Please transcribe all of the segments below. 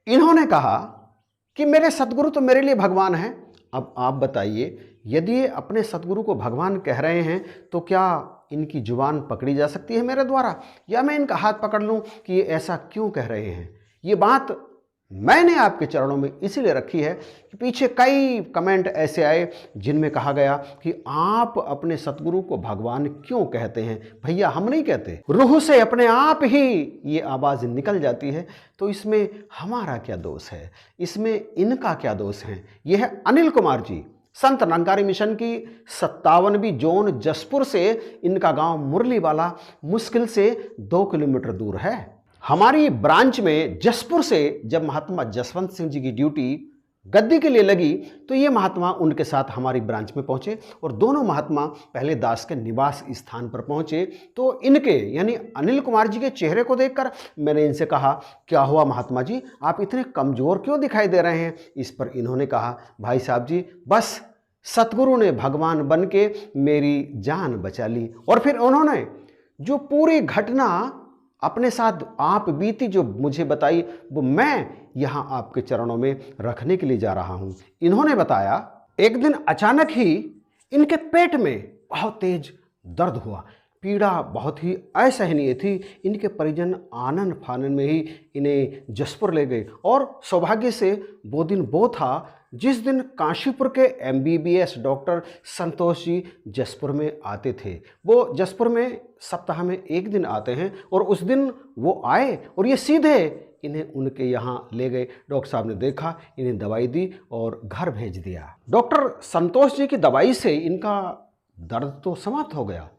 इन्होंने कहा कि मेरे सतगुरु तो मेरे लिए भगवान हैं। अब आप बताइए, यदि ये अपने सतगुरु को भगवान कह रहे हैं तो क्या इनकी जुबान पकड़ी जा सकती है मेरे द्वारा, या मैं इनका हाथ पकड़ लूं कि ये ऐसा क्यों कह रहे हैं? ये बात मैंने आपके चरणों में इसीलिए रखी है कि पीछे कई कमेंट ऐसे आए जिनमें कहा गया कि आप अपने सतगुरु को भगवान क्यों कहते हैं। भैया, हम नहीं कहते, रूह से अपने आप ही ये आवाज़ निकल जाती है, तो इसमें हमारा क्या दोष है, इसमें इनका क्या दोष है? ये है अनिल कुमार जी, संत निरंकारी मिशन की 57वीं जोन जसपुर से इनका गांव मुरलीवाला मुश्किल से 2 किलोमीटर दूर है। हमारी ब्रांच में जसपुर से जब महात्मा जसवंत सिंह जी की ड्यूटी गद्दी के लिए लगी तो ये महात्मा उनके साथ हमारी ब्रांच में पहुंचे और दोनों महात्मा पहले दास के निवास स्थान पर पहुंचे। तो इनके यानी अनिल कुमार जी के चेहरे को देखकर मैंने इनसे कहा, क्या हुआ महात्मा जी, आप इतने कमज़ोर क्यों दिखाई दे रहे हैं? इस पर इन्होंने कहा, भाई साहब जी, बस सतगुरु ने भगवान बन के मेरी जान बचा ली। और फिर उन्होंने जो पूरी घटना अपने साथ आप बीती जो मुझे बताई, वो मैं यहाँ आपके चरणों में रखने के लिए जा रहा हूँ। इन्होंने बताया, एक दिन अचानक ही इनके पेट में बहुत तेज दर्द हुआ, पीड़ा बहुत ही असहनीय थी। इनके परिजन आनन फानन में ही इन्हें जसपुर ले गए और सौभाग्य से वो दिन वो था जिस दिन काशीपुर के MBBS डॉक्टर संतोष जी जसपुर में आते थे। वो जसपुर में सप्ताह में एक दिन आते हैं और उस दिन वो आए और ये सीधे इन्हें उनके यहाँ ले गए। डॉक्टर साहब ने देखा, इन्हें दवाई दी और घर भेज दिया। डॉक्टर संतोष जी की दवाई से इनका दर्द तो समाप्त हो गया,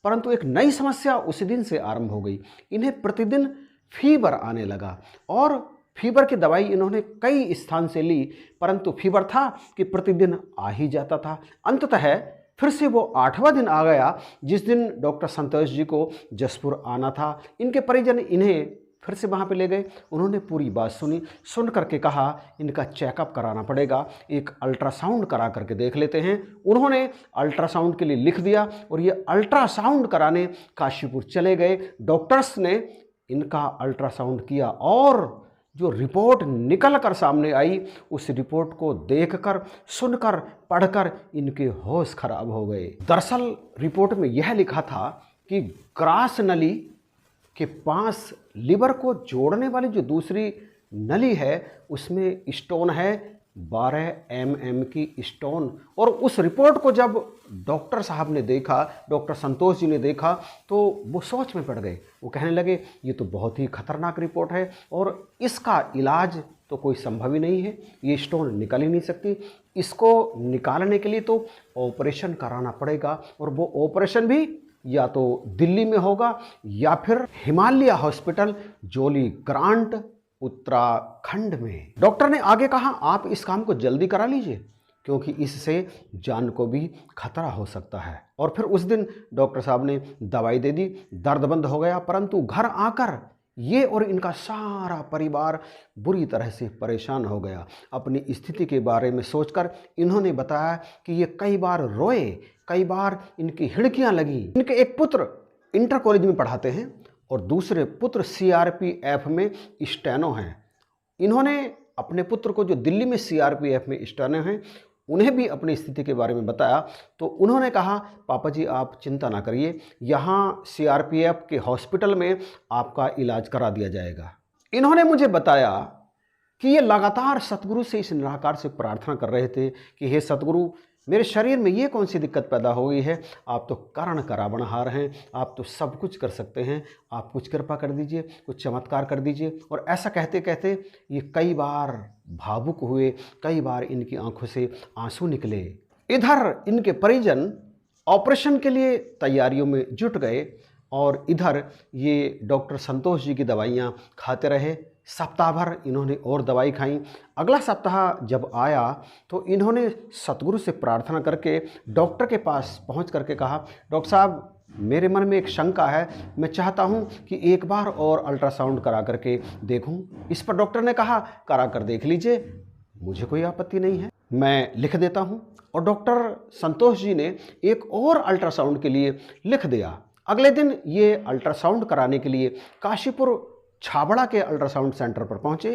परंतु एक नई समस्या उसी दिन से आरंभ हो गई। इन्हें प्रतिदिन फीवर आने लगा और फीवर की दवाई इन्होंने कई स्थान से ली, परंतु फीवर था कि प्रतिदिन आ ही जाता था। अंततः फिर से वो 8वां दिन आ गया जिस दिन डॉक्टर संतोष जी को जसपुर आना था। इनके परिजन इन्हें फिर से वहाँ पे ले गए। उन्होंने पूरी बात सुनी, सुन करके कहा इनका चेकअप कराना पड़ेगा, एक अल्ट्रासाउंड करा करके देख लेते हैं। उन्होंने अल्ट्रासाउंड के लिए लिख दिया और ये अल्ट्रासाउंड कराने काशीपुर चले गए। डॉक्टर्स ने इनका अल्ट्रासाउंड किया और जो रिपोर्ट निकल कर सामने आई, उस रिपोर्ट को देखकर, सुनकर, पढ़कर इनके होश खराब हो गए। दरअसल रिपोर्ट में यह लिखा था कि ग्रास नली के पास लिवर को जोड़ने वाली जो दूसरी नली है उसमें स्टोन है, 12 mm की स्टोन। और उस रिपोर्ट को जब डॉक्टर साहब ने देखा, डॉक्टर संतोष जी ने देखा, तो वो सोच में पड़ गए। वो कहने लगे ये तो बहुत ही खतरनाक रिपोर्ट है और इसका इलाज तो कोई संभव ही नहीं है, ये स्टोन निकल ही नहीं सकती। इसको निकालने के लिए तो ऑपरेशन कराना पड़ेगा और वो ऑपरेशन भी या तो दिल्ली में होगा या फिर हिमालय हॉस्पिटल जोली ग्रांट उत्तराखंड में। डॉक्टर ने आगे कहा, आप इस काम को जल्दी करा लीजिए क्योंकि इससे जान को भी खतरा हो सकता है। और फिर उस दिन डॉक्टर साहब ने दवाई दे दी, दर्द बंद हो गया। परंतु घर आकर ये और इनका सारा परिवार बुरी तरह से परेशान हो गया। अपनी स्थिति के बारे में सोचकर इन्होंने बताया कि ये कई बार रोए, कई बार इनकी हिड़कियां लगी। इनके एक पुत्र इंटर कॉलेज में पढ़ाते हैं और दूसरे पुत्र CRPF में स्टेनो हैं। इन्होंने अपने पुत्र को जो दिल्ली में CRPF में स्टेनो हैं उन्हें भी अपनी स्थिति के बारे में बताया। तो उन्होंने कहा, पापा जी आप चिंता ना करिए, यहाँ CRPF के हॉस्पिटल में आपका इलाज करा दिया जाएगा। इन्होंने मुझे बताया कि ये लगातार सतगुरु से इस निराकार से प्रार्थना कर रहे थे कि हे सतगुरु, मेरे शरीर में ये कौन सी दिक्कत पैदा हो गई है, आप तो करण करावनहार हैं, आप तो सब कुछ कर सकते हैं, आप कुछ कृपा कर दीजिए, कुछ चमत्कार कर दीजिए। और ऐसा कहते कहते ये कई बार भावुक हुए, कई बार इनकी आंखों से आंसू निकले। इधर इनके परिजन ऑपरेशन के लिए तैयारियों में जुट गए और इधर ये डॉक्टर संतोष जी की दवाइयाँ खाते रहे। सप्ताह भर इन्होंने और दवाई खाई। अगला सप्ताह जब आया तो इन्होंने सतगुरु से प्रार्थना करके डॉक्टर के पास पहुंच करके कहा, डॉक्टर साहब मेरे मन में एक शंका है, मैं चाहता हूं कि एक बार और अल्ट्रासाउंड करा करके देखूं। इस पर डॉक्टर ने कहा, करा कर देख लीजिए, मुझे कोई आपत्ति नहीं है, मैं लिख देता हूं। और डॉक्टर संतोष जी ने एक और अल्ट्रासाउंड के लिए लिख दिया। अगले दिन ये अल्ट्रासाउंड कराने के लिए काशीपुर छाबड़ा के अल्ट्रासाउंड सेंटर पर पहुंचे।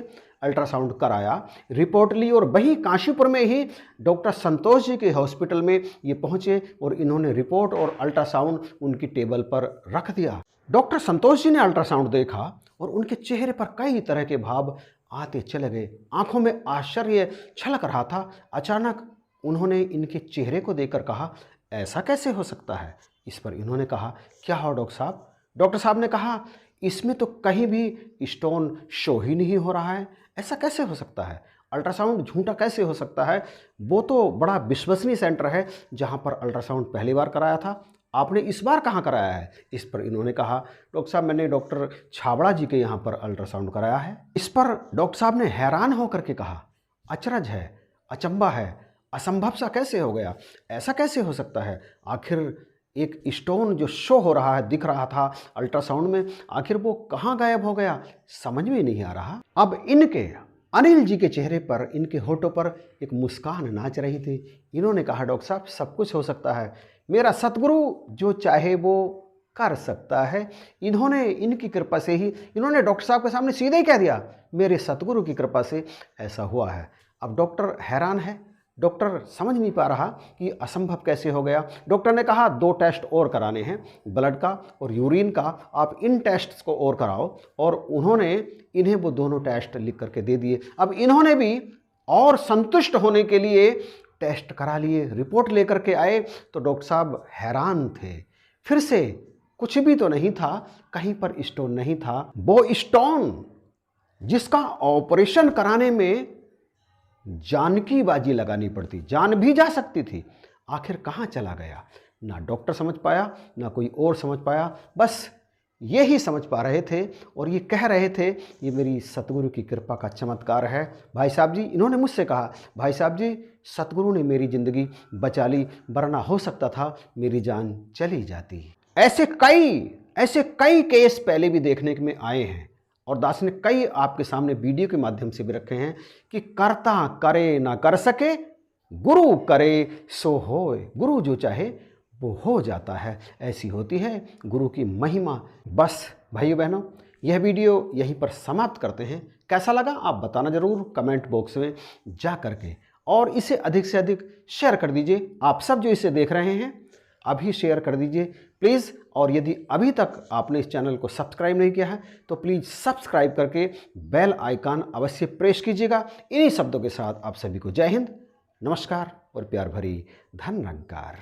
अल्ट्रासाउंड कराया, रिपोर्ट ली और वहीं काशीपुर में ही डॉक्टर संतोष जी के हॉस्पिटल में ये पहुंचे और इन्होंने रिपोर्ट और अल्ट्रासाउंड उनकी टेबल पर रख दिया। डॉक्टर संतोष जी ने अल्ट्रासाउंड देखा और उनके चेहरे पर कई तरह के भाव आते चले गए। आंखों में आश्चर्य छलक रहा था। अचानक उन्होंने इनके चेहरे को देखकर कहा, ऐसा कैसे हो सकता है? इस पर इन्होंने कहा, क्या हो डॉक्टर साहब? डॉक्टर साहब ने कहा, इसमें तो कहीं भी स्टोन शो ही नहीं हो रहा है, ऐसा कैसे हो सकता है? अल्ट्रासाउंड झूठा कैसे हो सकता है? वो तो बड़ा विश्वसनीय सेंटर है जहाँ पर अल्ट्रासाउंड पहली बार कराया था, आपने इस बार कहाँ कराया है? इस पर इन्होंने कहा, डॉक्टर साहब मैंने डॉक्टर छाबड़ा जी के यहाँ पर अल्ट्रासाउंड कराया है। इस पर डॉक्टर साहब ने हैरान होकर के कहा, अचरज है, अचंभा है, असंभव सा कैसे हो गया? ऐसा कैसे हो सकता है? आखिर एक स्टोन जो शो हो रहा है, दिख रहा था अल्ट्रासाउंड में, आखिर वो कहाँ गायब हो गया? समझ में नहीं आ रहा। अब इनके अनिल जी के चेहरे पर, इनके होठों पर एक मुस्कान नाच रही थी। इन्होंने कहा, डॉक्टर साहब सब कुछ हो सकता है, मेरा सतगुरु जो चाहे वो कर सकता है। इन्होंने इनकी कृपा से ही, इन्होंने डॉक्टर साहब के सामने सीधे ही कह दिया, मेरे सतगुरु की कृपा से ऐसा हुआ है। अब डॉक्टर हैरान है, डॉक्टर समझ नहीं पा रहा कि असंभव कैसे हो गया। डॉक्टर ने कहा 2 टेस्ट और कराने हैं, ब्लड का और यूरिन का, आप इन टेस्ट्स को और कराओ। और उन्होंने इन्हें वो दोनों टेस्ट लिख करके दे दिए। अब इन्होंने भी और संतुष्ट होने के लिए टेस्ट करा लिए, रिपोर्ट लेकर के आए तो डॉक्टर साहब हैरान थे। फिर से कुछ भी तो नहीं था, कहीं पर स्टोन नहीं था। वो स्टोन जिसका ऑपरेशन कराने में जान की बाजी लगानी पड़ती, जान भी जा सकती थी, आखिर कहाँ चला गया? ना डॉक्टर समझ पाया, ना कोई और समझ पाया। बस ये ही समझ पा रहे थे और ये कह रहे थे, ये मेरी सतगुरु की कृपा का चमत्कार है। भाई साहब जी, इन्होंने मुझसे कहा, भाई साहब जी सतगुरु ने मेरी ज़िंदगी बचा ली, वरना हो सकता था मेरी जान चली जाती। ऐसे कई केस पहले भी देखने में आए हैं और दास ने कई आपके सामने वीडियो के माध्यम से भी रखे हैं कि कर्ता करे ना कर सके, गुरु करे सो होए। गुरु जो चाहे वो हो जाता है, ऐसी होती है गुरु की महिमा। बस भाइयों बहनों, यह वीडियो यहीं पर समाप्त करते हैं। कैसा लगा आप बताना ज़रूर कमेंट बॉक्स में जा करके, और इसे अधिक से अधिक शेयर कर दीजिए। आप सब जो इसे देख रहे हैं अभी शेयर कर दीजिए प्लीज़। और यदि अभी तक आपने इस चैनल को सब्सक्राइब नहीं किया है तो प्लीज़ सब्सक्राइब करके बेल आइकन अवश्य प्रेस कीजिएगा। इन्हीं शब्दों के साथ आप सभी को जय हिंद, नमस्कार और प्यार भरी धन निरंकार।